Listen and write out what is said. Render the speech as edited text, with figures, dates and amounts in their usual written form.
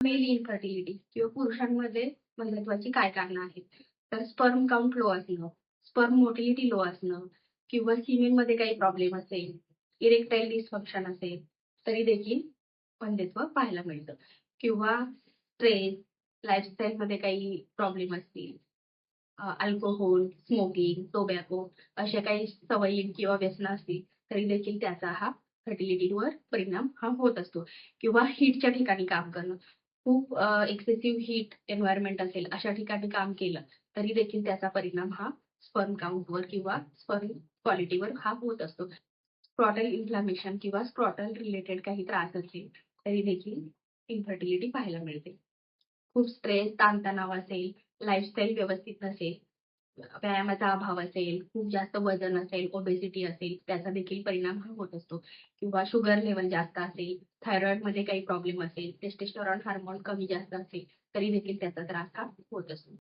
Mail infertility किंवा पुरुषांमध्ये महत्त्वाची काय कारणं आहेत? तर स्पर्म काउंट लो असणं, स्पर्म मोटिलिटी लो असणं किंवा सिमेनमध्ये काही प्रॉब्लेम असेल, इरेक्टाईल डिस्फंक्शन असेल, तरी देखील वंध्यत्व पाहायला मिळतं. किंवा स्ट्रेस, लाईफस्टाईलमध्ये काही प्रॉब्लेम असतील, अल्कोहोल, स्मोकिंग, टोबॅको अशा काही सवयी किंवा व्यसनं असतील, तरी देखील त्याचा हा फर्टिलिटीवर परिणाम होत असतो. किंवा हीटच्या ठिकाणी काम करणं. खूप एक्सेसिव्ह हीट एन्व्हायर्नमेंट असेल, अशा ठिकाणी काम केलं, तरी देखील त्याचा परिणाम स्पर्म काउंटवर किंवा स्पर्म क्वालिटीवर होत असतो. स्क्रॉटल इन्फ्लॅमेशन किंवा स्क्रॉटल रिलेटेड काही त्रास असेल, तरी देखील इन्फर्टिलिटी पाहायला मिळते. खूप स्ट्रेस, ताणतणाव असेल, लाईफस्टाईल व्यवस्थित नसेल, व्यायामाचा अभाव असेल, खूप जास्त वजन असेल, ओबेसिटी असेल, त्याचा देखील परिणाम होत असतो. किंवा शुगर लेव्हल जास्त असेल, थायरॉइडमध्ये काही प्रॉब्लेम असेल, टेस्टोस्टेरॉन हार्मोन कमी जास्त असेल, तरी देखील त्याचा त्रास होत असतो.